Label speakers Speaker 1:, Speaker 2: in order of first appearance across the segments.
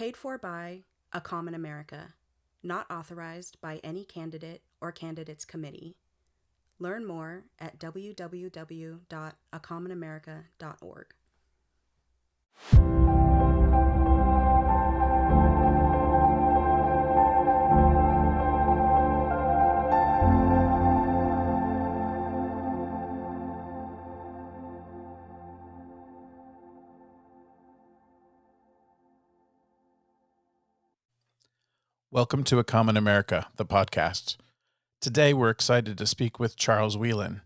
Speaker 1: Paid for by A Common America. Not authorized by any candidate or candidates committee. Learn more at www.acommonamerica.org.
Speaker 2: Welcome to A Common America, the podcast. Today, we're excited to speak with Charles Wheelan.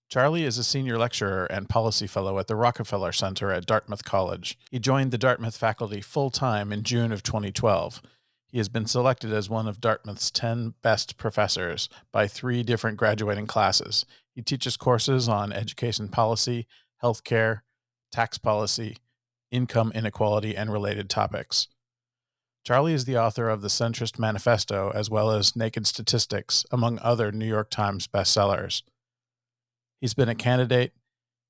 Speaker 2: Charlie is a senior lecturer and policy fellow at the Rockefeller Center at Dartmouth College. He joined the Dartmouth faculty full-time in June of 2012. He has been selected as one of Dartmouth's 10 best professors by 3 different graduating classes. He teaches courses on education policy, healthcare, tax policy, income inequality, and related topics. Charlie is the author of The Centrist Manifesto, as well as Naked Statistics, among other New York Times bestsellers. He's been a candidate,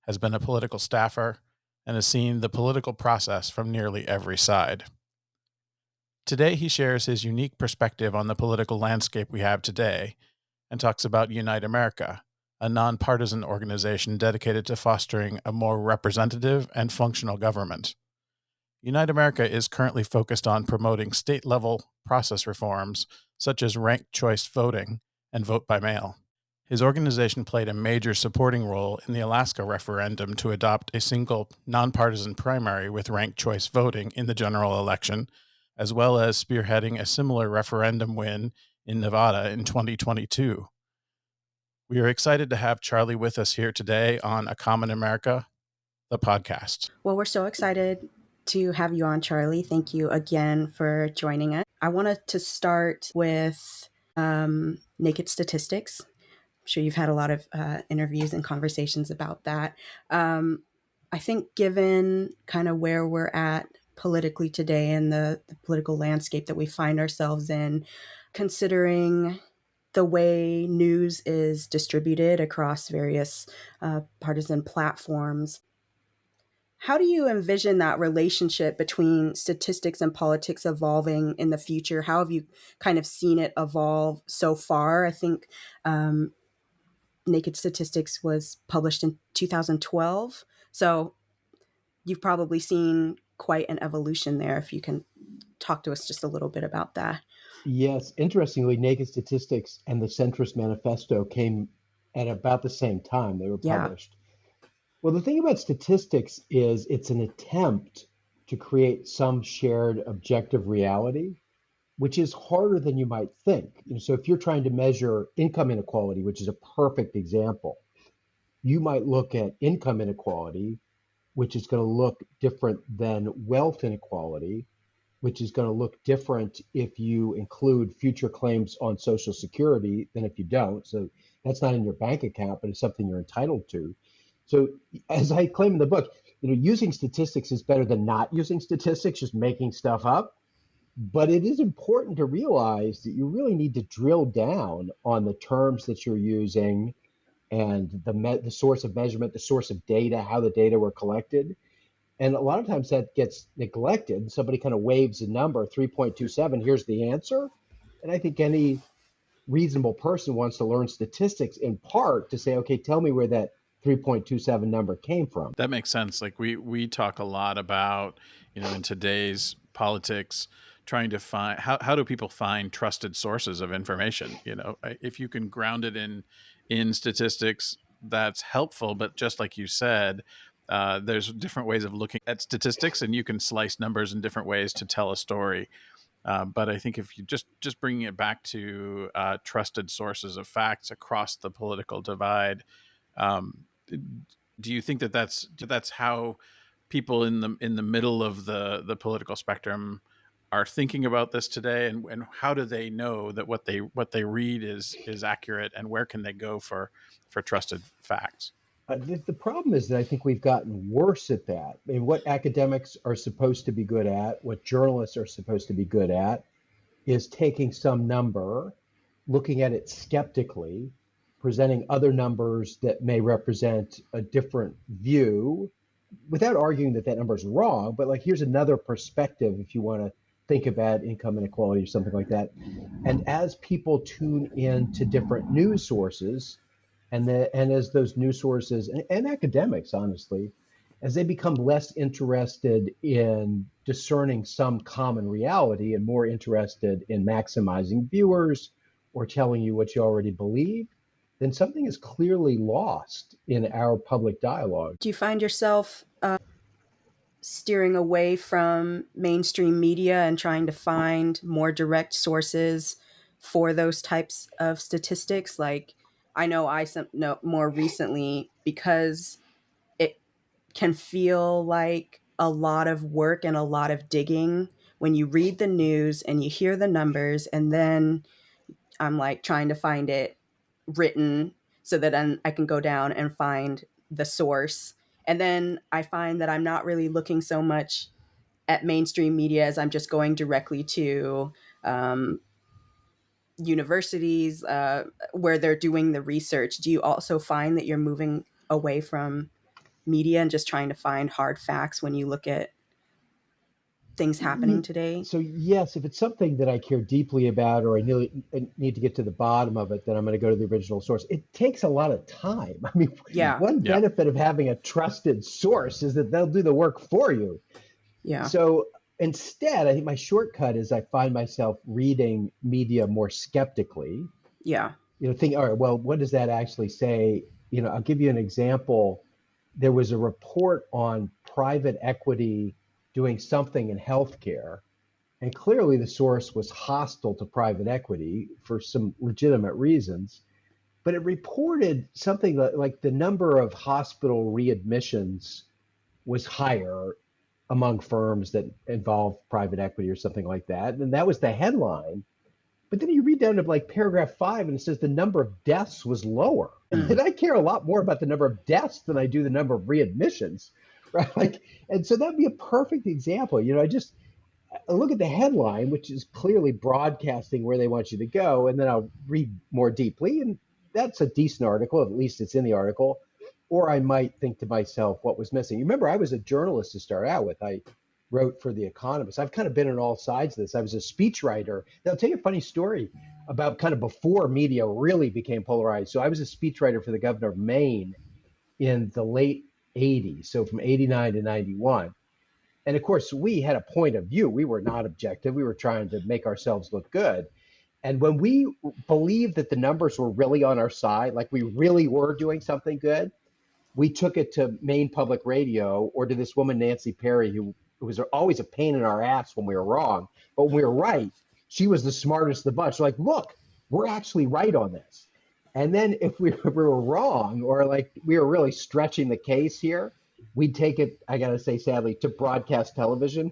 Speaker 2: has been a political staffer, and has seen the political process from nearly every side. Today, he shares his unique perspective on the political landscape we have today and talks about Unite America, a nonpartisan organization dedicated to fostering a more representative and functional government. Unite America is currently focused on promoting state-level process reforms, such as ranked choice voting and vote by mail. His organization played a major supporting role in the Alaska referendum to adopt a single nonpartisan primary with ranked choice voting in the general election, as well as spearheading a similar referendum win in Nevada in 2022. We are excited to have Charlie with us here today on A Common America, the podcast.
Speaker 1: Well, we're so excited to have you on, Charlie. Thank you again for joining us. I wanted to start with Naked Statistics. I'm sure you've had a lot of interviews and conversations about that. I think given kind of where we're at politically today and the political landscape that we find ourselves in, considering the way news is distributed across various partisan platforms, how do you envision that relationship between statistics and politics evolving in the future? How have you kind of seen it evolve so far? I think Naked Statistics was published in 2012. So you've probably seen quite an evolution there. If you can talk to us just a little bit about that.
Speaker 3: Yes. Interestingly, Naked Statistics and the Centrist Manifesto came at about the same time. They were published. Well, the thing about statistics is it's an attempt to create some shared objective reality, which is harder than you might think. So if you're trying to measure income inequality, which is a perfect example, you might look at income inequality, which is going to look different than wealth inequality, which is going to look different if you include future claims on Social Security than if you don't. So that's not in your bank account, but it's something you're entitled to. So as I claim in the book, using statistics is better than not using statistics, just making stuff up. But it is important to realize that you really need to drill down on the terms that you're using and the source of measurement, the source of data, how the data were collected. And a lot of times that gets neglected. Somebody kind of waves a number, 3.27, here's the answer. And I think any reasonable person wants to learn statistics in part to say, okay, tell me where that 3.27 number came from.
Speaker 2: That makes sense. Like we talk a lot about, in today's politics, trying to find how do people find trusted sources of information? If you can ground it in statistics, that's helpful. But just like you said, there's different ways of looking at statistics, and you can slice numbers in different ways to tell a story. But I think if you just bringing it back to trusted sources of facts across the political divide, do you think that's how people in the middle of the political spectrum are thinking about this today, and how do they know that what they read is accurate, and where can they go for trusted facts?
Speaker 3: The problem is that I think we've gotten worse at that. I mean, what academics are supposed to be good at, what journalists are supposed to be good at, is taking some number, looking at it skeptically, presenting other numbers that may represent a different view, without arguing that that number is wrong, but like here's another perspective if you want to think about income inequality or something like that. And as people tune in to different news sources, and as those news sources and academics, honestly, as they become less interested in discerning some common reality and more interested in maximizing viewers or telling you what you already believe, then something is clearly lost in our public dialogue.
Speaker 1: Do you find yourself steering away from mainstream media and trying to find more direct sources for those types of statistics? Like, I know know more recently, because it can feel like a lot of work and a lot of digging when you read the news and you hear the numbers, and then I'm like trying to find it written so that I can go down and find the source. And then I find that I'm not really looking so much at mainstream media as I'm just going directly to um, universities where they're doing the research. Do you also find that you're moving away from media and just trying to find hard facts when you look at things happening today?
Speaker 3: So yes, if it's something that I care deeply about or I need to get to the bottom of it, then I'm going to go to the original source. It takes a lot of time. I mean,
Speaker 1: Yeah.
Speaker 3: one
Speaker 2: Yeah.
Speaker 3: benefit of having a trusted source is that they'll do the work for you.
Speaker 1: Yeah.
Speaker 3: So instead, I think my shortcut is I find myself reading media more skeptically.
Speaker 1: Yeah.
Speaker 3: Think, all right, well, what does that actually say? I'll give you an example. There was a report on private equity doing something in healthcare, and clearly the source was hostile to private equity for some legitimate reasons. But it reported something like the number of hospital readmissions was higher among firms that involve private equity or something like that. And that was the headline. But then you read down to like paragraph 5 and it says the number of deaths was lower. And I care a lot more about the number of deaths than I do the number of readmissions, right? And so that'd be a perfect example. I look at the headline, which is clearly broadcasting where they want you to go, and then I'll read more deeply, and that's a decent article. At least it's in the article. Or I might think to myself, what was missing? You remember, I was a journalist to start out with. I wrote for The Economist. I've kind of been on all sides of this. I was a speechwriter. Now, I'll tell you a funny story about kind of before media really became polarized. So I was a speechwriter for the governor of Maine in the late 80s, so from 89 to 91. And of course, we had a point of view. We were not objective. We were trying to make ourselves look good. And when we believed that the numbers were really on our side, like we really were doing something good, we took it to Maine Public Radio or to this woman, Nancy Perry, who was always a pain in our ass when we were wrong. But when we were right, she was the smartest of the bunch. Like, look, we're actually right on this. And then if we were wrong or like we were really stretching the case here, we'd take it, I got to say, sadly, to broadcast television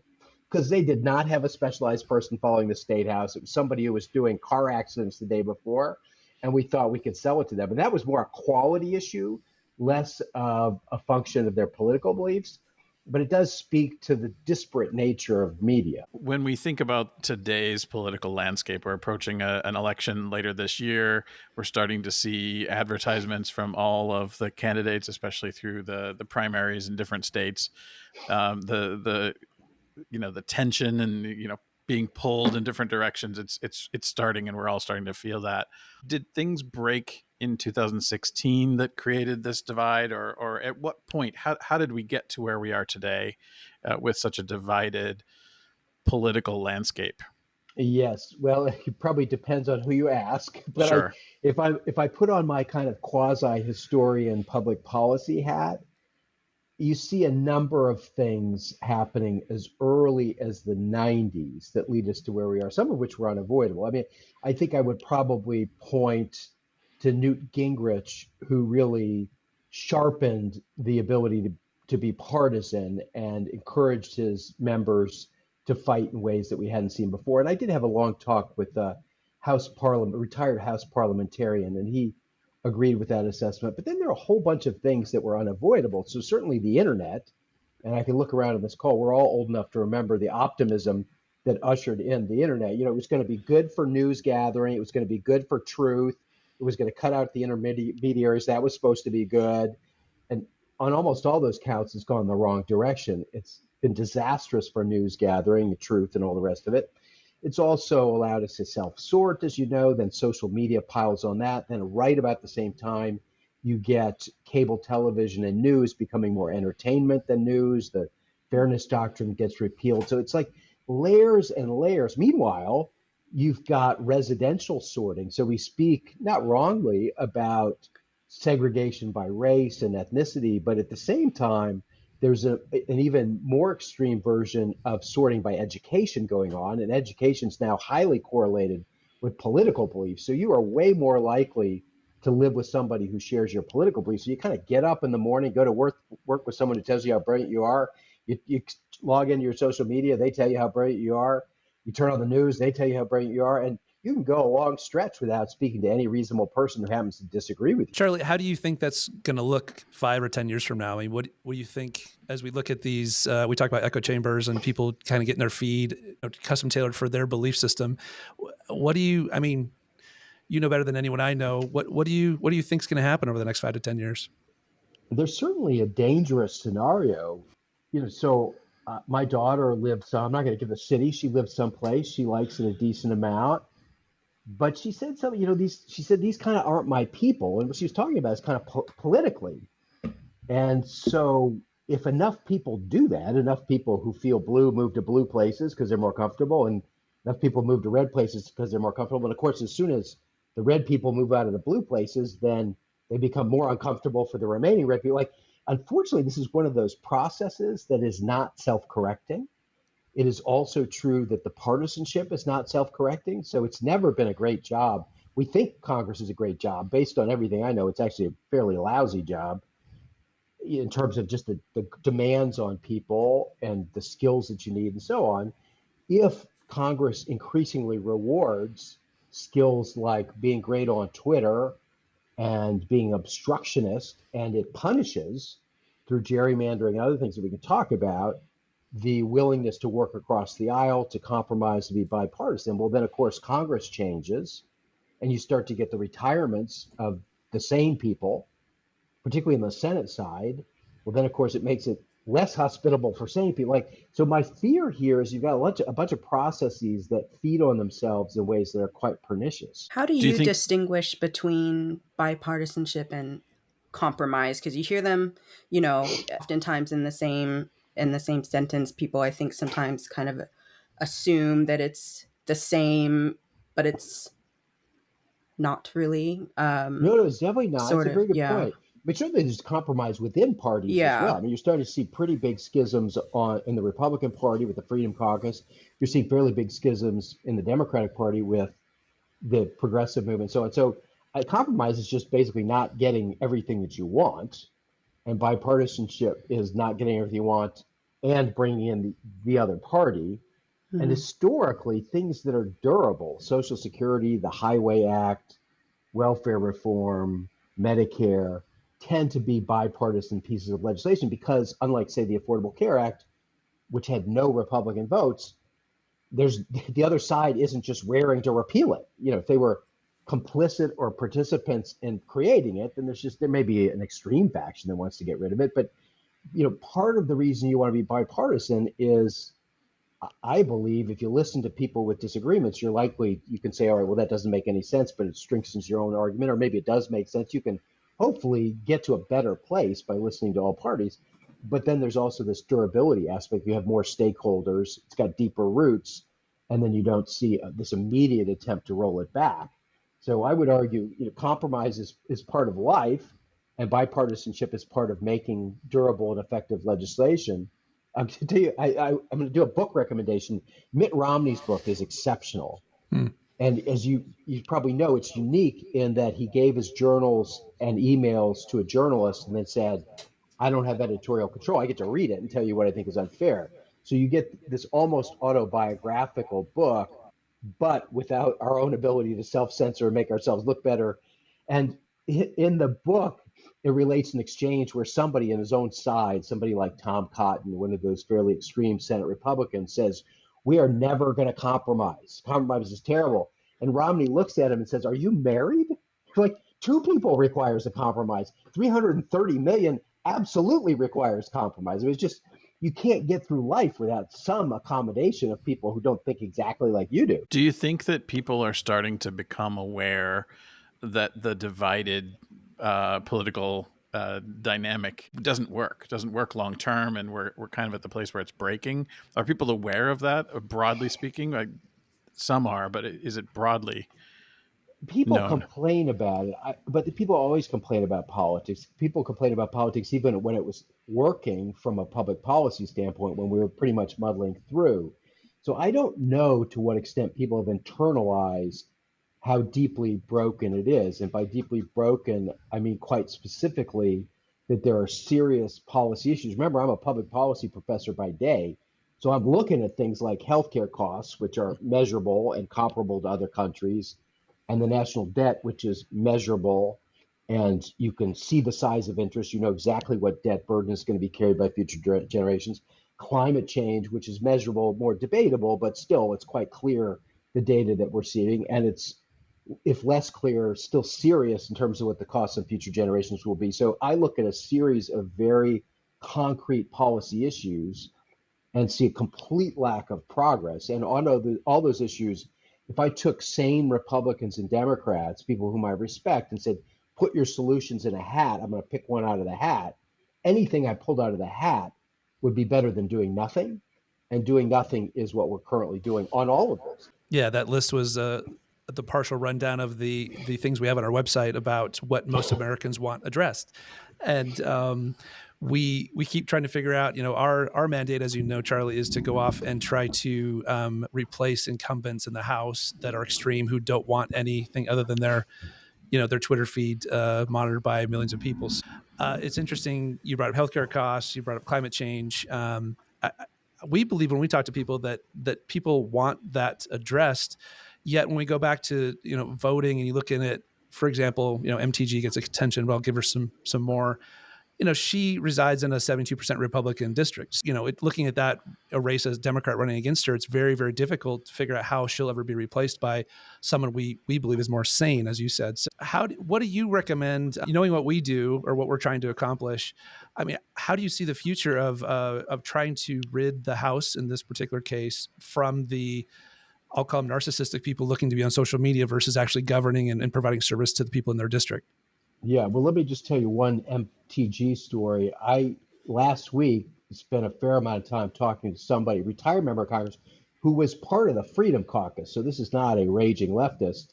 Speaker 3: because they did not have a specialized person following the State House. It was somebody who was doing car accidents the day before, and we thought we could sell it to them. And that was more a quality issue, less of a function of their political beliefs. But it does speak to the disparate nature of media.
Speaker 2: When we think about today's political landscape, we're approaching an election later this year. We're starting to see advertisements from all of the candidates, especially through the primaries in different states. The tension and being pulled in different directions. It's starting, and we're all starting to feel that. Did things break in 2016 that created this divide, or at what point, how did we get to where we are today with such a divided political landscape?
Speaker 3: Yes, well, it probably depends on who you ask. But
Speaker 2: Sure.
Speaker 3: if I put on my kind of quasi historian public policy hat, you see a number of things happening as early as the 90s that lead us to where we are, some of which were unavoidable. I mean, I think I would probably point to Newt Gingrich, who really sharpened the ability to be partisan and encouraged his members to fight in ways that we hadn't seen before. And I did have a long talk with a retired House parliamentarian, and he agreed with that assessment. But then there are a whole bunch of things that were unavoidable. So certainly the internet, and I can look around in this call, we're all old enough to remember the optimism that ushered in the internet. It was going to be good for news gathering. It was going to be good for truth. It was going to cut out the intermediaries. That was supposed to be good. And on almost all those counts, it's gone the wrong direction. It's been disastrous for news gathering, the truth, and all the rest of it. It's also allowed us to self-sort, as you know, then social media piles on that. Then right about the same time, you get cable television and news becoming more entertainment than news. The fairness doctrine gets repealed. So it's like layers and layers. Meanwhile, you've got residential sorting. So we speak, not wrongly, about segregation by race and ethnicity, but at the same time, there's an even more extreme version of sorting by education going on, and education is now highly correlated with political beliefs. So you are way more likely to live with somebody who shares your political beliefs. So you kind of get up in the morning, go to work with someone who tells you how brilliant you are. You log into your social media, they tell you how brilliant you are. You turn on the news, they tell you how brilliant you are. And you can go a long stretch without speaking to any reasonable person who happens to disagree with you.
Speaker 4: Charlie, how do you think that's going to look 5 or 10 years from now? I mean, what do you think as we look at these, we talk about echo chambers and people kind of getting their feed custom tailored for their belief system. What do you, I mean, you know better than anyone I know. What do you think is going to happen over the next 5 to 10 years?
Speaker 3: There's certainly a dangerous scenario. So my daughter lives, I'm not going to give the city, she lives someplace, she likes it a decent amount. But she said something, she said, these kind of aren't my people. And what she was talking about is kind of politically. And so if enough people do that, enough people who feel blue move to blue places because they're more comfortable, and enough people move to red places because they're more comfortable. And of course, as soon as the red people move out of the blue places, then they become more uncomfortable for the remaining red people. Like, unfortunately, this is one of those processes that is not self-correcting. It is also true that the partisanship is not self-correcting. So it's never been a great job. We think Congress is a great job. Based on everything I know, it's actually a fairly lousy job in terms of just the demands on people and the skills that you need and so on. If Congress increasingly rewards skills like being great on Twitter and being obstructionist, and it punishes through gerrymandering and other things that we can talk about, the willingness to work across the aisle, to compromise, to be bipartisan, well, then, of course, Congress changes, and you start to get the retirements of the sane people, particularly on the Senate side. Well, then, of course, it makes it less hospitable for sane people. So my fear here is you've got a bunch of processes that feed on themselves in ways that are quite pernicious.
Speaker 1: How do you distinguish between bipartisanship and compromise? Because you hear them, oftentimes in the same sentence. People, I think, sometimes kind of assume that it's the same, but it's not really.
Speaker 3: No, it's definitely not. It's a very good point. But certainly there's compromise within parties as well. I mean, you're starting to see pretty big schisms in the Republican Party with the Freedom Caucus. You're seeing fairly big schisms in the Democratic Party with the progressive movement, so on. So compromise is just basically not getting everything that you want, and bipartisanship is not getting everything you want and bringing in the other party. Mm-hmm. And historically, things that are durable, Social Security, the Highway Act, welfare reform, Medicare, tend to be bipartisan pieces of legislation because, unlike, say, the Affordable Care Act, which had no Republican votes, the other side isn't just raring to repeal it. If they were complicit or participants in creating it, then there may be an extreme faction that wants to get rid of it. But part of the reason you want to be bipartisan is, I believe, if you listen to people with disagreements, you can say, all right, well, that doesn't make any sense, but it strengthens your own argument, or maybe it does make sense. You can hopefully get to a better place by listening to all parties. But then there's also this durability aspect. You have more stakeholders, it's got deeper roots, and then you don't see this immediate attempt to roll it back. So I would argue, compromise is part of life, and bipartisanship is part of making durable and effective legislation. I'm going to tell you, I'm going to do a book recommendation. Mitt Romney's book is exceptional. And as you probably know, it's unique in that he gave his journals and emails to a journalist and then said, I don't have editorial control. I get to read it and tell you what I think is unfair. So you get this almost autobiographical book, but without our own ability to self-censor and make ourselves look better. And in the book, it relates an exchange where somebody in his own side, somebody like Tom Cotton, one of those fairly extreme Senate Republicans, says, we are never going to compromise. Compromise is terrible. And Romney looks at him and says, are you married? Like, 2 people requires a compromise. 330 million absolutely requires compromise. It's just, you can't get through life without some accommodation of people who don't think exactly like you do.
Speaker 2: Do you think that people are starting to become aware that the divided political dynamic doesn't work long term, and we're kind of at the place where it's breaking? Are people aware of that, broadly speaking? Like, some are, but is it broadly
Speaker 3: People
Speaker 2: known?
Speaker 3: complain about it, but the people always complain about politics. People complain about politics even when it was working from a public policy standpoint, when we were pretty much muddling through. So I don't know to what extent people have internalized how deeply broken it is. And by deeply broken, I mean quite specifically that there are serious policy issues. Remember, I'm a public policy professor by day. So I'm looking at things like healthcare costs, which are measurable and comparable to other countries, and the national debt, which is measurable, and you can see the size of interest. You know exactly what debt burden is going to be carried by future generations. Climate change, which is measurable, more debatable, but still it's quite clear, the data that we're seeing. And it's, if less clear, still serious in terms of what the costs of future generations will be. So I look at a series of very concrete policy issues and see a complete lack of progress. And on all those issues, if I took sane Republicans and Democrats, people whom I respect, and said, put your solutions in a hat, I'm going to pick one out of the hat, anything I pulled out of the hat would be better than doing nothing. And doing nothing is what we're currently doing on all of this.
Speaker 4: Yeah, that list was the partial rundown of the things we have on our website about what most Americans want addressed. And we keep trying to figure out, you know, our mandate, as you know, Charlie, is to go off and try to replace incumbents in the House that are extreme, who don't want anything other than their Twitter feed monitored by millions of people. It's interesting. You brought up healthcare costs. You brought up climate change. We believe, when we talk to people, that people want that addressed. Yet when we go back to voting, and you look in it, for example, MTG gets attention, but I'll give her some more. She resides in a 72% Republican district. Looking at that, a race as Democrat running against her, it's very, very difficult to figure out how she'll ever be replaced by someone we believe is more sane, as you said. So what do you recommend, knowing what we do or what we're trying to accomplish? I mean, how do you see the future of trying to rid the House, in this particular case, from the, I'll call them narcissistic people looking to be on social media, versus actually governing and providing service to the people in their district?
Speaker 3: Yeah, well, let me just tell you one MTG story. I last week spent a fair amount of time talking to somebody, retired member of Congress, who was part of the Freedom Caucus. So this is not a raging leftist.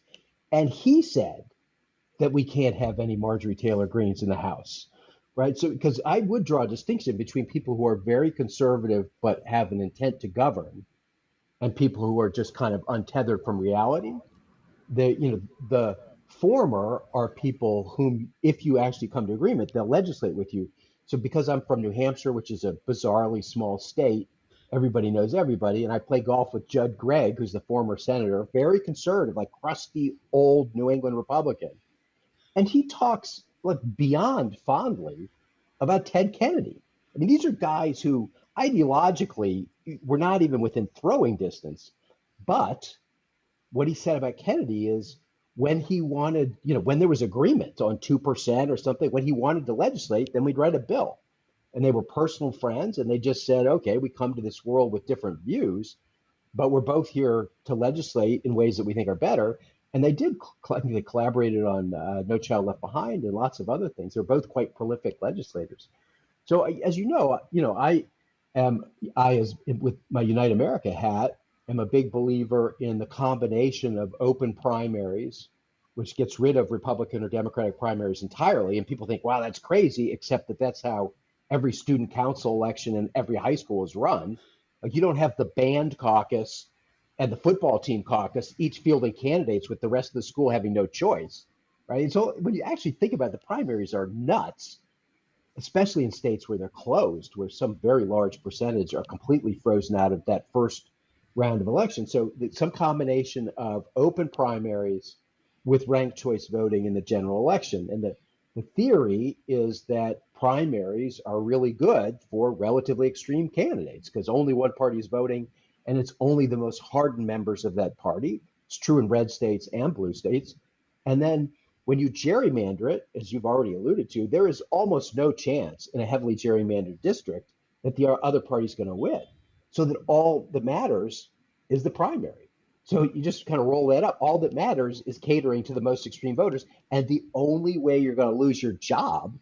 Speaker 3: And he said that we can't have any Marjorie Taylor Greens in the House, right? So, because I would draw a distinction between people who are very conservative but have an intent to govern, and people who are just kind of untethered from reality. The former are people whom, if you actually come to agreement, they'll legislate with you. So because I'm from New Hampshire, which is a bizarrely small state, everybody knows everybody, and I play golf with Judd Gregg, who's the former senator, very conservative, like crusty old New England Republican. And he talks like beyond fondly about Ted Kennedy. I mean, these are guys who ideologically were not even within throwing distance. But what he said about Kennedy is, when he wanted, when there was agreement on 2% or something, when he wanted to legislate, then we'd write a bill. And they were personal friends, and they just said, okay, we come to this world with different views, but we're both here to legislate in ways that we think are better. And they did. They collaborated on No Child Left Behind and lots of other things. They're both quite prolific legislators. So as you know, with my Unite America hat, am a big believer in the combination of open primaries, which gets rid of Republican or Democratic primaries entirely. And people think, wow, that's crazy, except that that's how every student council election in every high school is run. Like, you don't have the band caucus and the football team caucus, each fielding candidates with the rest of the school having no choice, right? And so when you actually think about it, the primaries are nuts, especially in states where they're closed, where some very large percentage are completely frozen out of that first round of elections. So some combination of open primaries with ranked choice voting in the general election. And the theory is that primaries are really good for relatively extreme candidates, because only one party is voting, and it's only the most hardened members of that party. It's true in red states and blue states. And then When you gerrymander it, as you've already alluded to, there is almost no chance in a heavily gerrymandered district that the other party's going to win. So that all that matters is the primary. So you just kind of roll that up. All that matters is catering to the most extreme voters. And the only way you're going to lose your job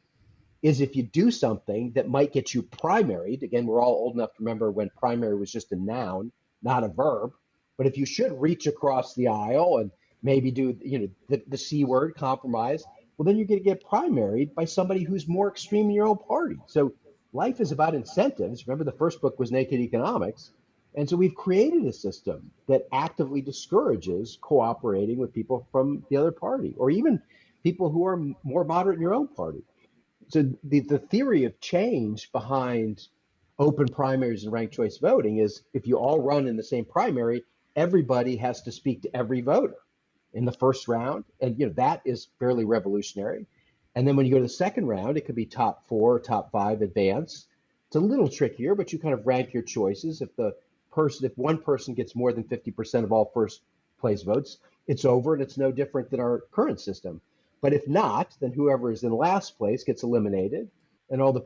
Speaker 3: is if you do something that might get you primaried. Again, we're all old enough to remember when primary was just a noun, not a verb. But if you should reach across the aisle and maybe do the C word, compromise, well, then you're going to get primaried by somebody who's more extreme in your own party. So life is about incentives. Remember, the first book was Naked Economics. And so we've created a system that actively discourages cooperating with people from the other party, or even people who are more moderate in your own party. So the theory of change behind open primaries and ranked choice voting is if you all run in the same primary, everybody has to speak to every voter in the first round. And that is fairly revolutionary. And then when you go to the second round, it could be top 4, top 5 advance. It's a little trickier, but you kind of rank your choices. If one person gets more than 50% of all first place votes, it's over, and it's no different than our current system. But if not, then whoever is in last place gets eliminated, and all the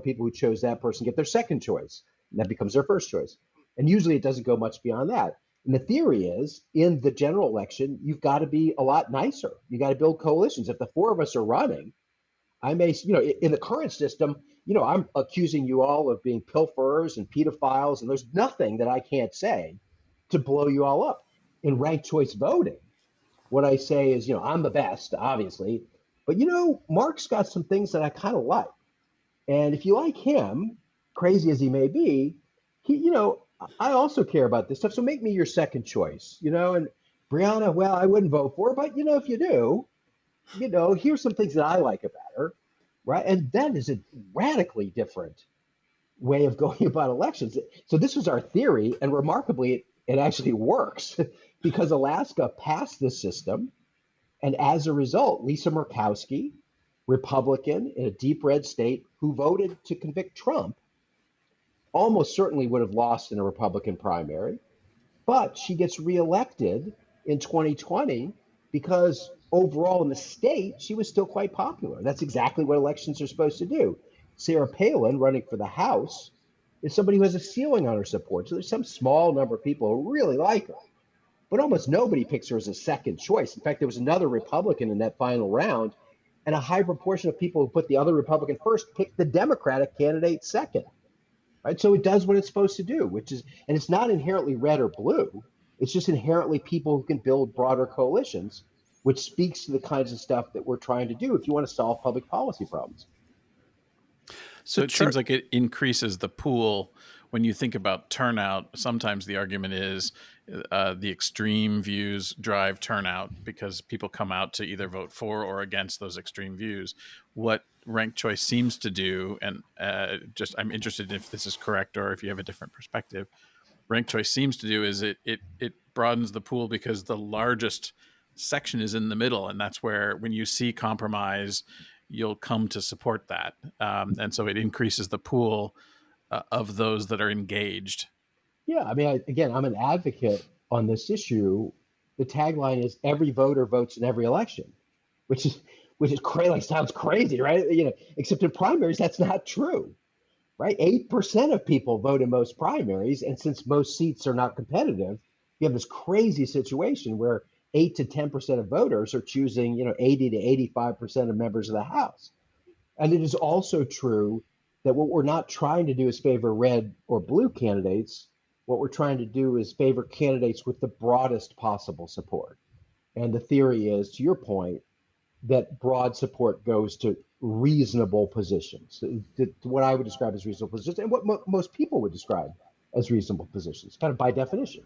Speaker 3: people who chose that person get their second choice, and that becomes their first choice. And usually it doesn't go much beyond that. And the theory is, in the general election, you've got to be a lot nicer. You got to build coalitions. If the four of us are running, I may, in the current system, I'm accusing you all of being pilferers and pedophiles, and there's nothing that I can't say to blow you all up. In ranked choice voting, what I say is, I'm the best, obviously, but Mark's got some things that I kind of like. And if you like him, crazy as he may be, I also care about this stuff. So make me your second choice, and Brianna, well, I wouldn't vote for her, but if you do, here's some things that I like about her, right? And that is a radically different way of going about elections. So this was our theory, and remarkably, it actually works because Alaska passed this system. And as a result, Lisa Murkowski, Republican in a deep red state who voted to convict Trump, almost certainly would have lost in a Republican primary, but she gets reelected in 2020 because overall in the state, she was still quite popular. That's exactly what elections are supposed to do. Sarah Palin, running for the House, is somebody who has a ceiling on her support. So there's some small number of people who really like her, but almost nobody picks her as a second choice. In fact, there was another Republican in that final round, and a high proportion of people who put the other Republican first picked the Democratic candidate second. Right? So it does what it's supposed to do, and it's not inherently red or blue. It's just inherently people who can build broader coalitions, which speaks to the kinds of stuff that we're trying to do if you want to solve public policy problems.
Speaker 2: So it seems like it increases the pool. When you think about turnout, sometimes the argument is the extreme views drive turnout because people come out to either vote for or against those extreme views. What ranked choice seems to do, and I'm interested if this is correct or if you have a different perspective, ranked choice seems to do is it broadens the pool because the largest section is in the middle, and that's where when you see compromise, you'll come to support that. And so it increases the pool of those that are engaged.
Speaker 3: Yeah, I mean, I'm an advocate on this issue. The tagline is every voter votes in every election, which is crazy. Like, sounds crazy, right? Except in primaries, that's not true, right? 8% of people vote in most primaries, and since most seats are not competitive, you have this crazy situation where 8 to 10% of voters are choosing, 80 to 85% of members of the House. And it is also true that what we're not trying to do is favor red or blue candidates. What we're trying to do is favor candidates with the broadest possible support. And the theory is, to your point, that broad support goes to reasonable positions, to what I would describe as reasonable positions, and what most people would describe as reasonable positions, kind of by definition.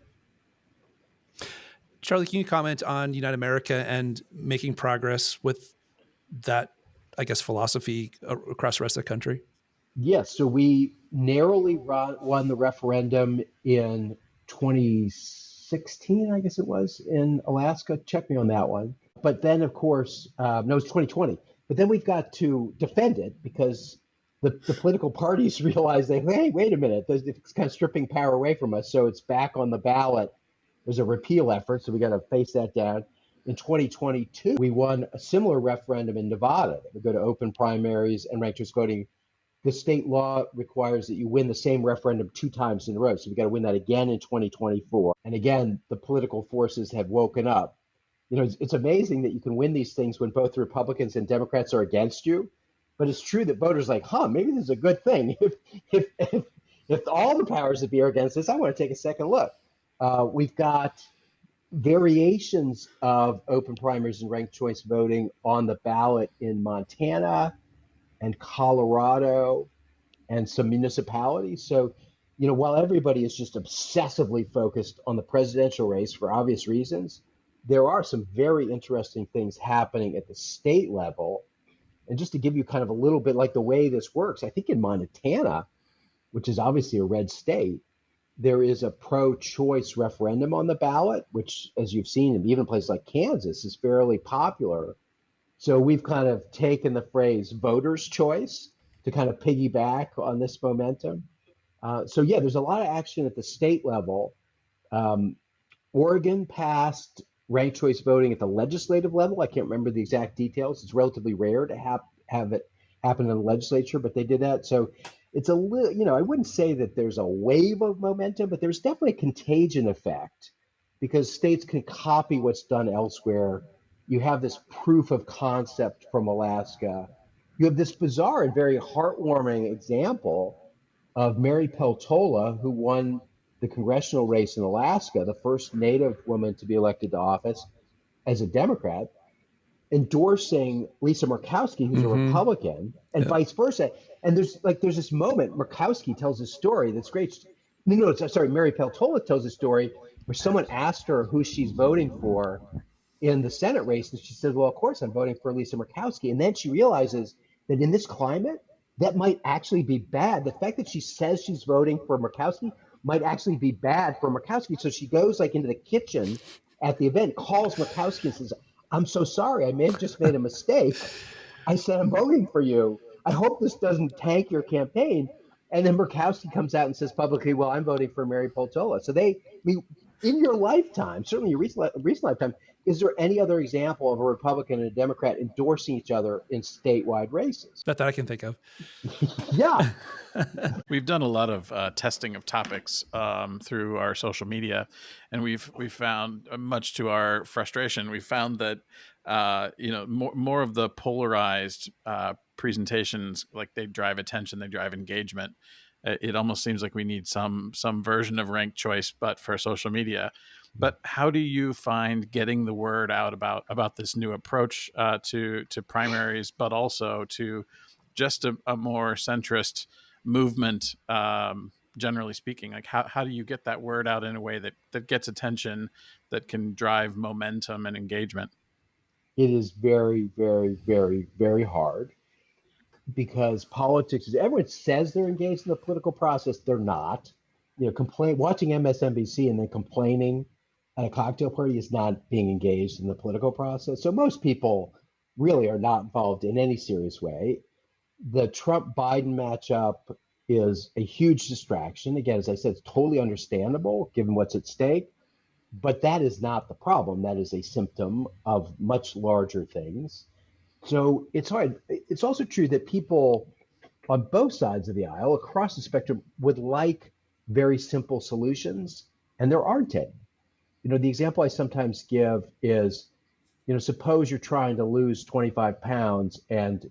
Speaker 4: Charlie, can you comment on Unite America and making progress with that, I guess, philosophy across the rest of the country?
Speaker 3: Yes. So we narrowly won the referendum in 2016, I guess it was, in Alaska. Check me on that one. But then, of course, no, it was 2020. But then we've got to defend it because the political parties realize hey, wait a minute, it's kind of stripping power away from us. So it's back on the ballot. There's a repeal effort, so we got to face that down. In 2022, we won a similar referendum in Nevada that would go to open primaries and ranked choice voting. The state law requires that you win the same referendum 2 times in a row. So we got to win that again in 2024. And again, the political forces have woken up. It's amazing that you can win these things when both Republicans and Democrats are against you. But it's true that voters are like, maybe this is a good thing. If all the powers that be are against us, I want to take a second look. We've got variations of open primaries and ranked choice voting on the ballot in Montana and Colorado and some municipalities. So, while everybody is just obsessively focused on the presidential race for obvious reasons, there are some very interesting things happening at the state level. And just to give you kind of a little bit like the way this works, I think in Montana, which is obviously a red state, there is a pro-choice referendum on the ballot, which, as you've seen, in even places like Kansas, is fairly popular. So we've kind of taken the phrase voter's choice to kind of piggyback on this momentum. There's a lot of action at the state level. Oregon passed ranked choice voting at the legislative level. I can't remember the exact details. It's relatively rare to have it happen in the legislature, but they did that. So it's a little, I wouldn't say that there's a wave of momentum, but there's definitely a contagion effect because states can copy what's done elsewhere. You have this proof of concept from Alaska. You have this bizarre and very heartwarming example of Mary Peltola, who won the congressional race in Alaska, the first Native woman to be elected to office as a Democrat, endorsing Lisa Murkowski, who's a Republican, and vice versa. And there's this moment, Murkowski tells a story that's great. Mary Peltola tells a story where someone asked her who she's voting for in the Senate race, and she said, well, of course I'm voting for Lisa Murkowski. And then she realizes that in this climate, that might actually be bad. The fact that she says she's voting for Murkowski might actually be bad for Murkowski. So she goes into the kitchen at the event, calls Murkowski and says, I'm so sorry, I may have just made a mistake. I said, I'm voting for you. I hope this doesn't tank your campaign. And then Murkowski comes out and says publicly, well, I'm voting for Mary Peltola. So in your lifetime, certainly your recent lifetime, is there any other example of a Republican and a Democrat endorsing each other in statewide races?
Speaker 4: Not that I can think of.
Speaker 3: Yeah.
Speaker 2: We've done a lot of testing of topics through our social media, and we've found, much to our frustration, we found that more of the polarized presentations, like they drive attention, they drive engagement. It almost seems like we need some version of ranked choice, but for social media. But how do you find getting the word out about this new approach to primaries, but also to just a more centrist movement, generally speaking? Like how do you get that word out in a way that gets attention, that can drive momentum and engagement?
Speaker 3: It is very, very, very, very hard because politics everyone says they're engaged in the political process. They're not. Watching MSNBC and then complaining at a cocktail party is not being engaged in the political process. So most people really are not involved in any serious way. The Trump-Biden matchup is a huge distraction. Again, as I said, it's totally understandable given what's at stake, but that is not the problem. That is a symptom of much larger things. So it's hard. It's also true that people on both sides of the aisle, across the spectrum, would like very simple solutions, and there aren't any. The example I sometimes give is, suppose you're trying to lose 25 pounds and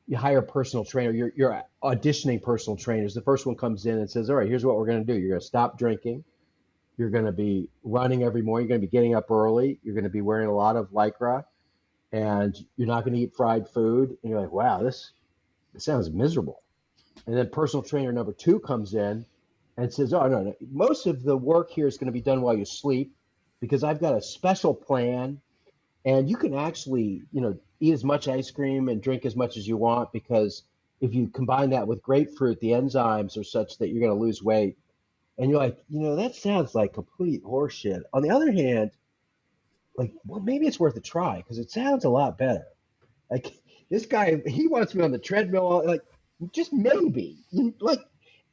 Speaker 3: you hire a personal trainer, you're auditioning personal trainers. The first one comes in and says, all right, here's what we're going to do. You're going to stop drinking. You're going to be running every morning. You're going to be getting up early. You're going to be wearing a lot of Lycra, and you're not going to eat fried food. And you're like, wow, this sounds miserable. And then personal trainer number 2 comes in and says, oh, no, most of the work here is going to be done while you sleep because I've got a special plan. And you can actually, eat as much ice cream and drink as much as you want because if you combine that with grapefruit, the enzymes are such that you're going to lose weight. And you're like, that sounds like complete horseshit. On the other hand, well, maybe it's worth a try because it sounds a lot better. Like this guy, he wants me on the treadmill, just maybe.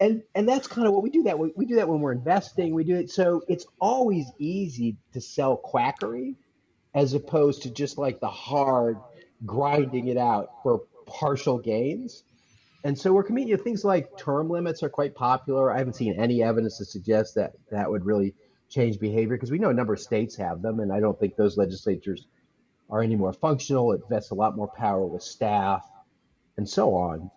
Speaker 3: And that's kind of what we do that. We do that when we're investing. We do it. So it's always easy to sell quackery. as opposed to just like the hard grinding it out for partial gains. And so we're committing, things like term limits are quite popular. I haven't seen any evidence to suggest that that would really change behavior, because we know a number of states have them, and I don't think those legislatures are any more functional. It vests a lot more power with staff and so on.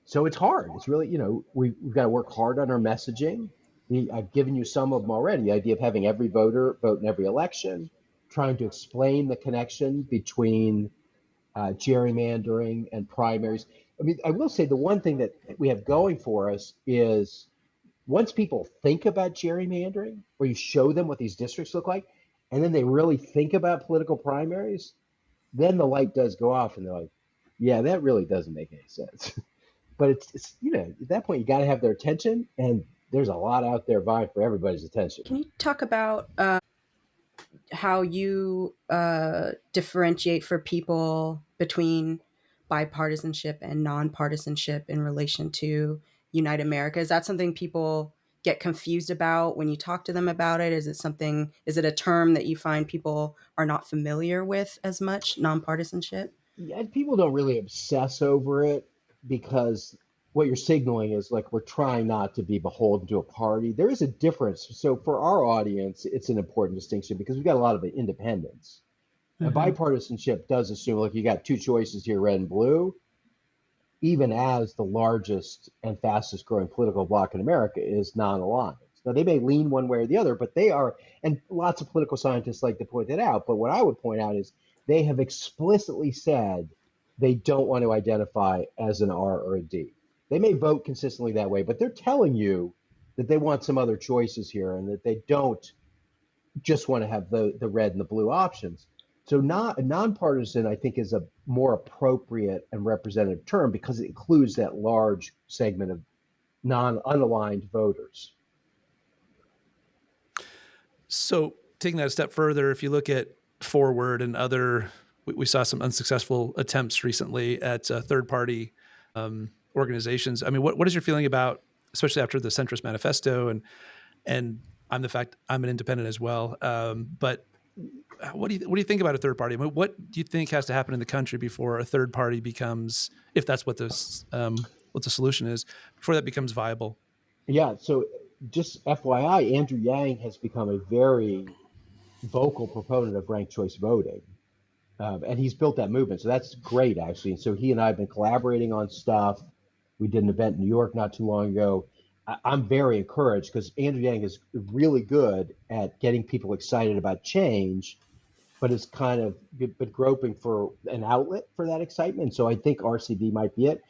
Speaker 3: So it's hard. It's really, we've got to work hard on our messaging. I've given you some of them already. The idea of having every voter vote in every election, trying to explain the connection between gerrymandering and primaries. I mean, I will say the one thing that we have going for us is once people think about gerrymandering, where you show them what these districts look like, and then they really think about political primaries, then the light does go off and they're like, yeah, that really doesn't make any sense. But it's at that point, you got to have their attention, and there's a lot out there vying for everybody's attention.
Speaker 1: Can you talk about how you differentiate for people between bipartisanship and nonpartisanship in relation to Unite America? Is that something people get confused about when you talk to them about it? Is it a term that you find people are not familiar with as much, nonpartisanship?
Speaker 3: Yeah, people don't really obsess over it, because what you're signaling is like we're trying not to be beholden to a party. There is a difference. So for our audience, it's an important distinction because we've got a lot of independence. And bipartisanship does assume, like, you got two choices here, red and blue, even as the largest and fastest growing political bloc in America is non-aligned. Now, they may lean one way or the other, but they are, and lots of political scientists like to point that out. But what I would point out is they have explicitly said they don't want to identify as an R or a D. They may vote consistently that way, but they're telling you that they want some other choices here and that they don't just want to have the red and the blue options. So nonpartisan, I think, is a more appropriate and representative term because it includes that large segment of unaligned voters.
Speaker 4: So taking that a step further, if you look at Forward and other, we saw some unsuccessful attempts recently at third-party organizations. I mean, what is your feeling about, especially after the centrist manifesto, and I'm an independent as well, but what do you think about a third party? I mean, what do you think has to happen in the country before a third party becomes, if that's what the solution is, before that becomes viable?
Speaker 3: Yeah. So just FYI, Andrew Yang has become a very vocal proponent of ranked choice voting. And he's built that movement. So that's great, actually. And so he and I have been collaborating on stuff. We did an event in New York not too long ago. I'm very encouraged because Andrew Yang is really good at getting people excited about change, but it's kind of been groping for an outlet for that excitement. So I think RCV might be it.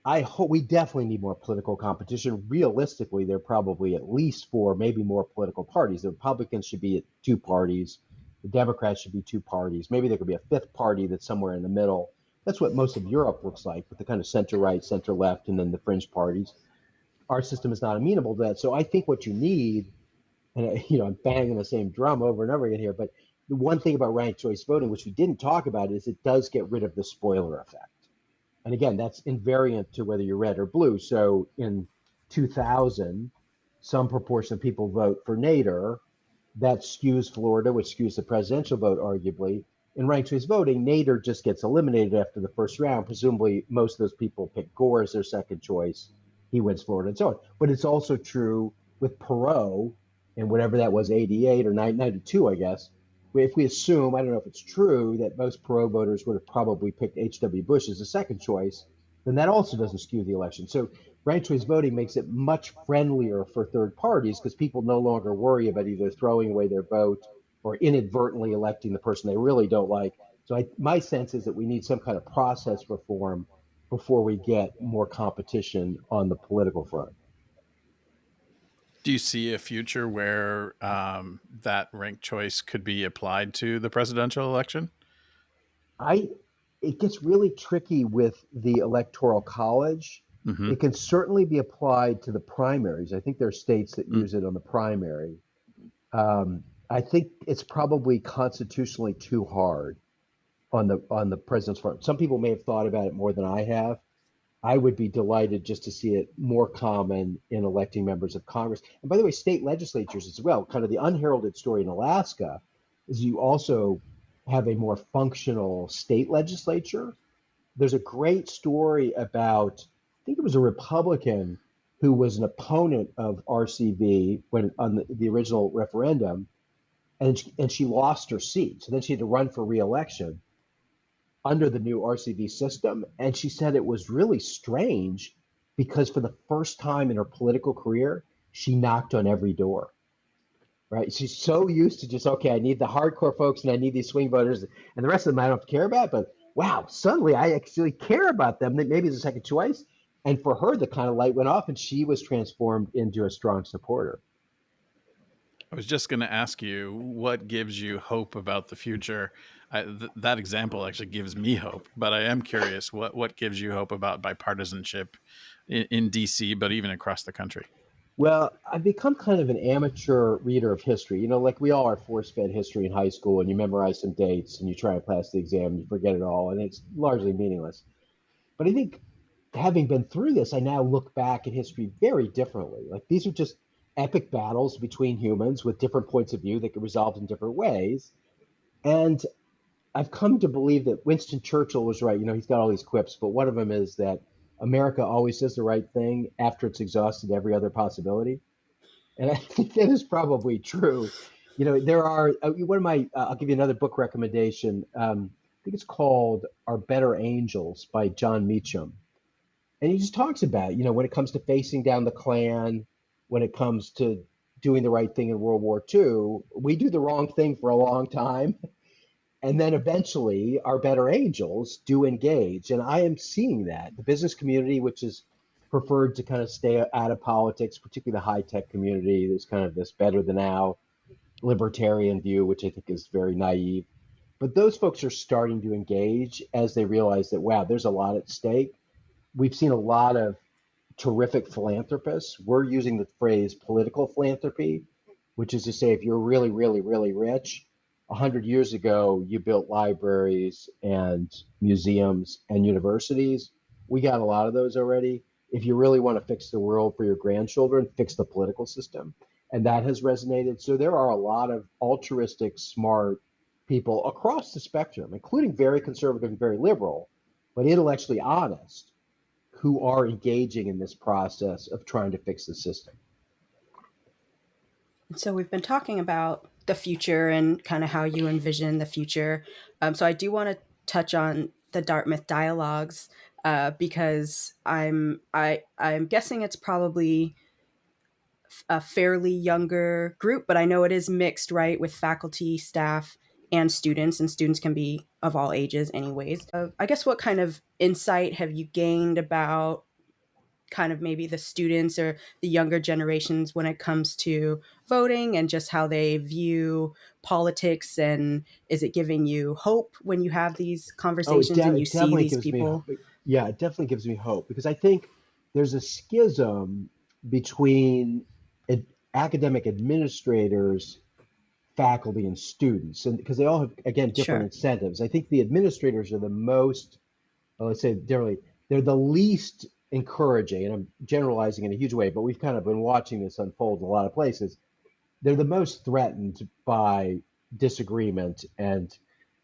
Speaker 3: I hope we definitely need more political competition. Realistically, there are probably at least 4, maybe more political parties. The Republicans should be at 2 parties. The Democrats should be 2 parties. Maybe there could be a 5th party that's somewhere in the middle. That's what most of Europe looks like, with the kind of center-right, center-left, and then the fringe parties. Our system is not amenable to that. So I think what you need, and I'm banging the same drum over and over again here, but the one thing about ranked choice voting, which we didn't talk about, is it does get rid of the spoiler effect. And again, that's invariant to whether you're red or blue. So in 2000, some proportion of people vote for Nader. That skews Florida, which skews the presidential vote, arguably. In ranked choice voting, Nader just gets eliminated after the first round. Presumably, most of those people pick Gore as their second choice. He wins Florida and so on. But it's also true with Perot and whatever that was, 88 or 92, I guess. If we assume, I don't know if it's true, that most Perot voters would have probably picked H.W. Bush as a second choice, then that also doesn't skew the election. So ranked choice voting makes it much friendlier for third parties because people no longer worry about either throwing away their vote or inadvertently electing the person they really don't like. So my sense is that we need some kind of process reform before we get more competition on the political front.
Speaker 2: Do you see a future where that ranked choice could be applied to the presidential election?
Speaker 3: It gets really tricky with the Electoral College. Mm-hmm. It can certainly be applied to the primaries. I think there are states that use it on the primary. I think it's probably constitutionally too hard on the president's front. Some people may have thought about it more than I have. I would be delighted just to see it more common in electing members of Congress. And by the way, state legislatures as well. Kind of the unheralded story in Alaska is you also have a more functional state legislature. There's a great story about, I think it was a Republican who was an opponent of RCV when on the original referendum, and she lost her seat. So then she had to run for reelection under the new RCV system. And she said it was really strange because for the first time in her political career, she knocked on every door. Right? She's so used to just, okay, I need the hardcore folks and I need these swing voters, and the rest of them I don't care about. But wow, suddenly I actually care about them. Maybe as a second choice. And for her, the kind of light went off and she was transformed into a strong supporter.
Speaker 2: I was just going to ask you, what gives you hope about the future? That example actually gives me hope, but I am curious, what gives you hope about bipartisanship in DC, but even across the country?
Speaker 3: Well, I've become kind of an amateur reader of history. You know, like we all are force-fed history in high school, and you memorize some dates and you try to pass the exam and you forget it all, and it's largely meaningless. But I think having been through this, I now look back at history very differently. Like these are just epic battles between humans with different points of view that get resolved in different ways. And I've come to believe that Winston Churchill was right. You know, he's got all these quips, but one of them is that America always does the right thing after it's exhausted every other possibility. And I think that is probably true. You know, there are one of my, I'll give you another book recommendation. I think it's called Our Better Angels by John Meacham. And he just talks about, you know, when it comes to facing down the Klan, when it comes to doing the right thing in World War II, we do the wrong thing for a long time. And then eventually our better angels do engage. And I am seeing that. The business community, which is preferred to kind of stay out of politics, particularly the high tech community, there's kind of this better than now libertarian view, which I think is very naive. But those folks are starting to engage as they realize that, wow, there's a lot at stake. We've seen a lot of terrific philanthropists. We're using the phrase political philanthropy, which is to say, if you're really, really, really rich, 100 years ago, you built libraries and museums and universities. We got a lot of those already. If you really want to fix the world for your grandchildren, fix the political system. And that has resonated. So there are a lot of altruistic, smart people across the spectrum, including very conservative and very liberal, but intellectually honest, who are engaging in this process of trying to fix the system.
Speaker 1: So we've been talking about the future and kind of how you envision the future. So I do want to touch on the Dartmouth Dialogues because I'm guessing it's probably a fairly younger group, but I know it is mixed, right, with faculty, staff, and students can be of all ages anyways. I guess what kind of insight have you gained about kind of maybe the students or the younger generations when it comes to voting and just how they view politics? And is it giving you hope when you have these conversations and you see these people?
Speaker 3: Yeah, it definitely gives me hope because I think there's a schism between academic administrators, faculty, and students, and because they all have, again, different incentives. I think the administrators are the most, let's say differently, they're the least encouraging, and I'm generalizing in a huge way, but we've kind of been watching this unfold in a lot of places. They're the most threatened by disagreement, and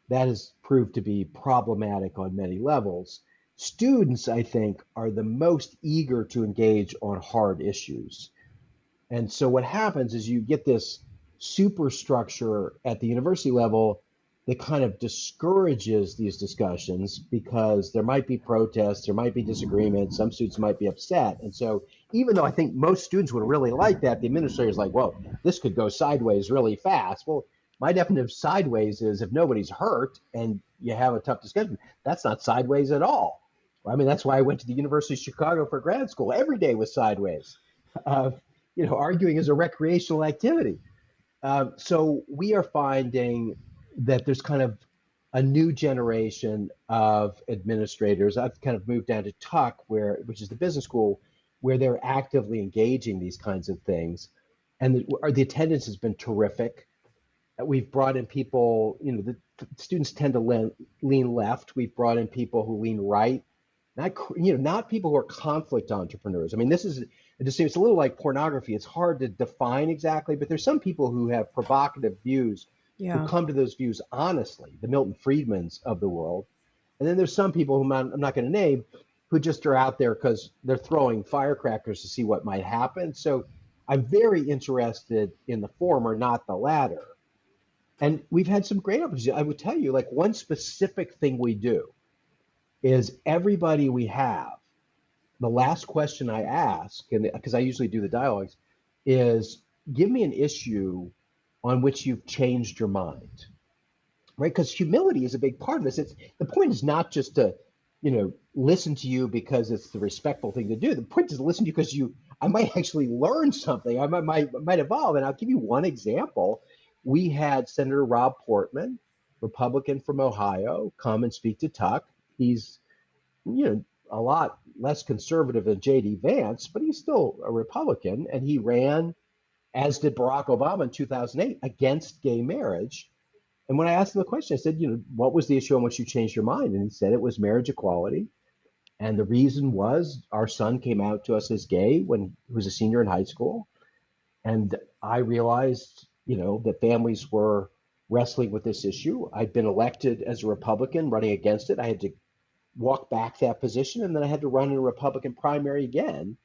Speaker 3: that has proved to be problematic on many levels. Students, I think, are the most eager to engage on hard issues. And so what happens is you get this superstructure at the university level that kind of discourages these discussions because there might be protests, there might be disagreements, some students might be upset. And so even though I think most students would really like that, the administrator is like, well, this could go sideways really fast. Well, my definition of sideways is if nobody's hurt and you have a tough discussion, that's not sideways at all. I mean, that's why I went to the University of Chicago for grad school. Every day was sideways. Arguing is a recreational activity. So we are finding that there's kind of a new generation of administrators. I've kind of moved down to Tuck, which is the business school, where they're actively engaging these kinds of things. And the attendance has been terrific. We've brought in people, the students tend to lean left. We've brought in people who lean right. Not people who are conflict entrepreneurs. I mean, it's a little like pornography. It's hard to define exactly, but there's some people who have provocative views who come to those views honestly, the Milton Friedmans of the world. And then there's some people whom I'm not going to name who just are out there because they're throwing firecrackers to see what might happen. So I'm very interested in the former, not the latter. And we've had some great opportunities. I would tell you, like, one specific thing we do is everybody we have, the last question I ask, and because I usually do the dialogues, is give me an issue on which you've changed your mind, right? Because humility is a big part of this. The point is not just to, listen to you because it's the respectful thing to do. The point is to listen to you because I might actually learn something. I might evolve. And I'll give you one example. We had Senator Rob Portman, Republican from Ohio, come and speak to Tuck. He's, a lot less conservative than J.D. Vance, but he's still a Republican. And he ran, as did Barack Obama in 2008, against gay marriage. And when I asked him the question, I said, what was the issue on which you changed your mind? And he said it was marriage equality. And the reason was our son came out to us as gay when he was a senior in high school. And I realized, that families were wrestling with this issue. I'd been elected as a Republican running against it. I had to walk back that position, and then I had to run in a Republican primary again.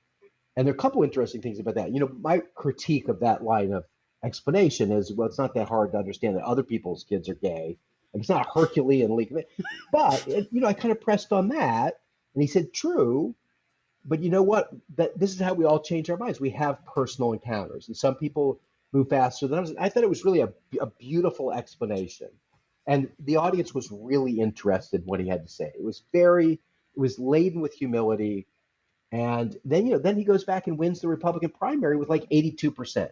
Speaker 3: And there are a couple interesting things about that. My critique of that line of explanation is, well, it's not that hard to understand that other people's kids are gay. And it's not Herculean league. But, I kind of pressed on that. And he said, true. But you know what? This is how we all change our minds. We have personal encounters. And some people move faster than others. I thought it was really a beautiful explanation. And the audience was really interested in what he had to say. It was laden with humility. And then he goes back and wins the Republican primary with like 82%.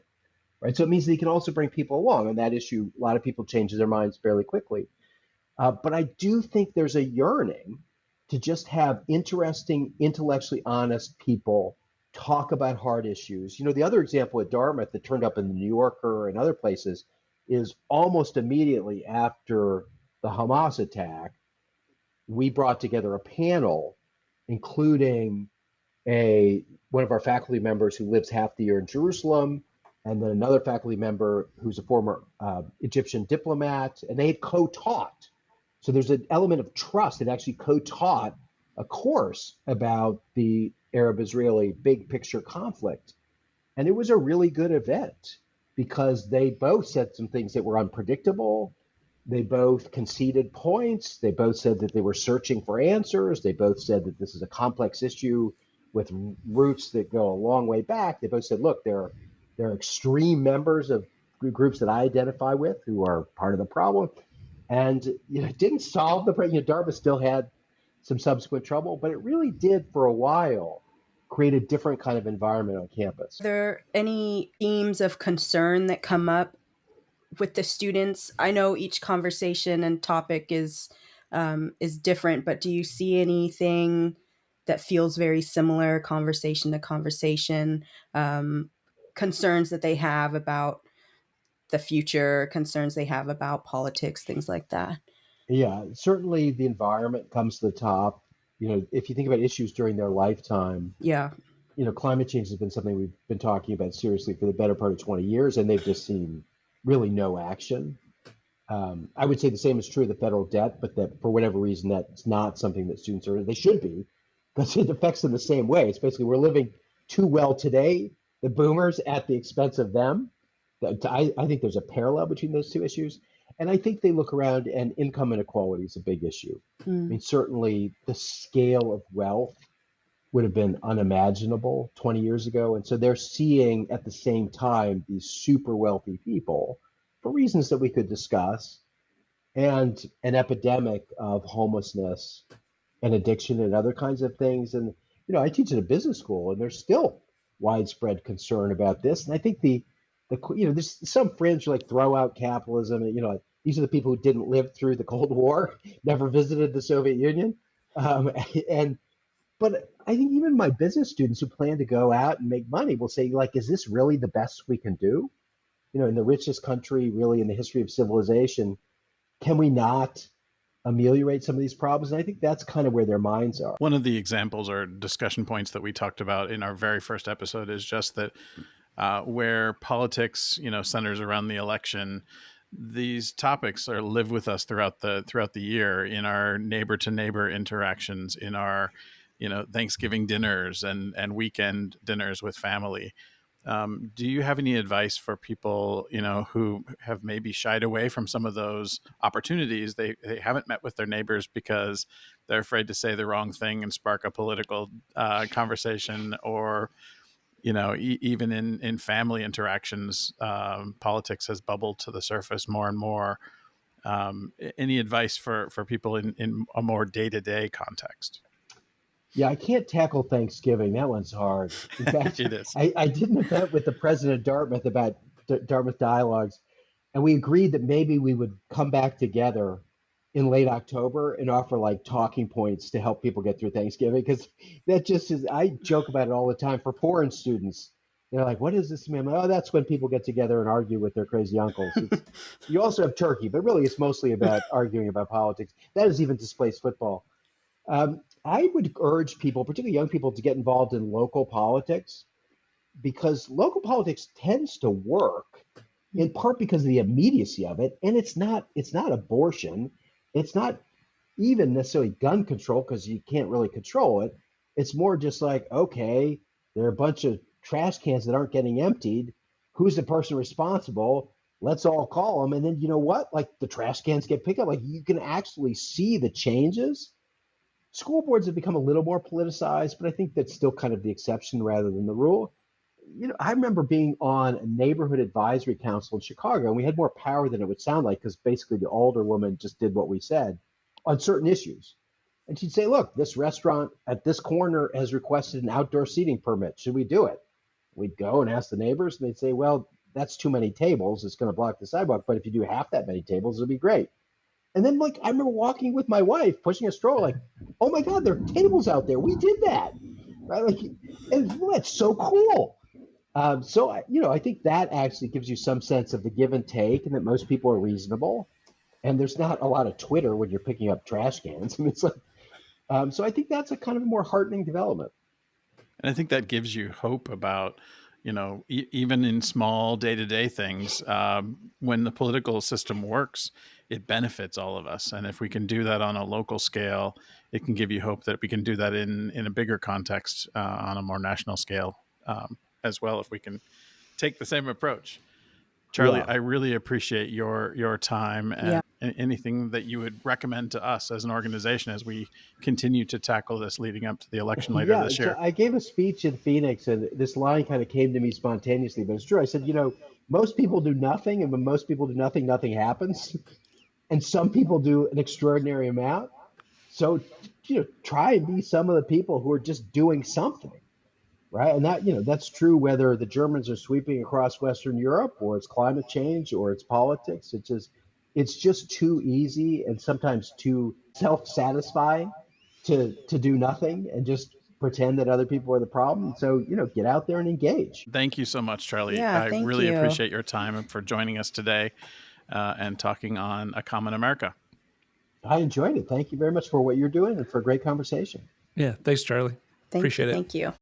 Speaker 3: Right. So it means that he can also bring people along on that issue. A lot of people change their minds fairly quickly. But I do think there's a yearning to just have interesting, intellectually honest people talk about hard issues. The other example at Dartmouth that turned up in the New Yorker and other places is almost immediately after the Hamas attack, we brought together a panel, including one of our faculty members who lives half the year in Jerusalem, and then another faculty member who's a former Egyptian diplomat, and they had co-taught. So there's an element of trust that actually co-taught a course about the Arab-Israeli big picture conflict. And it was a really good event because they both said some things that were unpredictable. They both conceded points. They both said that they were searching for answers. They both said that this is a complex issue with roots that go a long way back. They both said, look, there are extreme members of groups that I identify with who are part of the problem. And it didn't solve the problem. Dartmouth still had some subsequent trouble, but it really did for a while create a different kind of environment on campus.
Speaker 1: Are there any themes of concern that come up with the students? I know each conversation and topic is different, but do you see anything that feels very similar, conversation to conversation, concerns that they have about the future, concerns they have about politics, things like that?
Speaker 3: Yeah, certainly the environment comes to the top. If you think about issues during their lifetime, climate change has been something we've been talking about seriously for the better part of 20 years, and they've just seen really no action. I would say the same is true of the federal debt, but that for whatever reason, that's not something that students they should be, because it affects them the same way. It's basically we're living too well today, the boomers, at the expense of them. I think there's a parallel between those two issues. And I think they look around, and income inequality is a big issue. I mean, certainly the scale of wealth would have been unimaginable 20 years ago. And so they're seeing at the same time these super wealthy people, for reasons that we could discuss, and an epidemic of homelessness and addiction and other kinds of things. And, I teach at a business school, and there's still widespread concern about this. And I think there's some fringe like throw out capitalism. And, these are the people who didn't live through the Cold War, never visited the Soviet Union. But I think even my business students who plan to go out and make money will say, like, is this really the best we can do? In the richest country really in the history of civilization, can we not ameliorate some of these problems? And I think that's kind of where their minds are.
Speaker 2: One of the examples or discussion points that we talked about in our very first episode is just that where politics, centers around the election, these topics live with us throughout the year in our neighbor to neighbor interactions, in our Thanksgiving dinners and weekend dinners with family. Do you have any advice for people, who have maybe shied away from some of those opportunities? They haven't met with their neighbors because they're afraid to say the wrong thing and spark a political conversation, or, even in family interactions, politics has bubbled to the surface more and more. Any advice for people in a more day-to-day context?
Speaker 3: Yeah, I can't tackle Thanksgiving. That one's hard. In fact,
Speaker 2: It is.
Speaker 3: I did an event with the president of Dartmouth about Dartmouth Dialogues, and we agreed that maybe we would come back together in late October and offer like talking points to help people get through Thanksgiving. Because that just is, I joke about it all the time for foreign students. They're like, what does this mean? Oh, that's when people get together and argue with their crazy uncles. You also have turkey, but really it's mostly about arguing about politics. That is even displaced football. I would urge people, particularly young people, to get involved in local politics, because local politics tends to work in part because of the immediacy of it. And it's not abortion. It's not even necessarily gun control, because you can't really control it. It's more just like, okay, there are a bunch of trash cans that aren't getting emptied. Who's the person responsible? Let's all call them. And then you know what? Like the trash cans get picked up. Like you can actually see the changes. School boards have become a little more politicized, but I think that's still kind of the exception rather than the rule. I remember being on a neighborhood advisory council in Chicago, and we had more power than it would sound like, because basically the older woman just did what we said on certain issues. And she'd say, look, this restaurant at this corner has requested an outdoor seating permit. Should we do it? We'd go and ask the neighbors, and they'd say, well, that's too many tables. It's going to block the sidewalk. But if you do half that many tables, it'll be great. And then, like, I remember walking with my wife, pushing a stroller, like, oh my God, there are tables out there. We did that, right? Like, and well, that's so cool. I think that actually gives you some sense of the give and take, and that most people are reasonable. And there's not a lot of Twitter when you're picking up trash cans. I mean, it's like, so I think that's a kind of a more heartening development.
Speaker 2: And I think that gives you hope about, even in small day-to-day things, when the political system works, it benefits all of us. And if we can do that on a local scale, it can give you hope that we can do that in a bigger context, on a more national scale, as well, if we can take the same approach. Charlie, I really appreciate your time and anything that you would recommend to us as an organization as we continue to tackle this leading up to the election later this year.
Speaker 3: So I gave a speech in Phoenix, and this line kind of came to me spontaneously, but it's true. I said, most people do nothing, and when most people do nothing, nothing happens. And some people do an extraordinary amount. So, try and be some of the people who are just doing something. Right. And that, that's true whether the Germans are sweeping across Western Europe, or it's climate change, or it's politics. It's just too easy and sometimes too self-satisfying to do nothing and just pretend that other people are the problem. So, get out there and engage.
Speaker 2: Thank you so much, Charlie. I really appreciate your time and for joining us today and talking on A Common America.
Speaker 3: I enjoyed it. Thank you very much for what you're doing and for a great conversation.
Speaker 4: Yeah. Thanks, Charlie. Appreciate it.
Speaker 1: Thank you.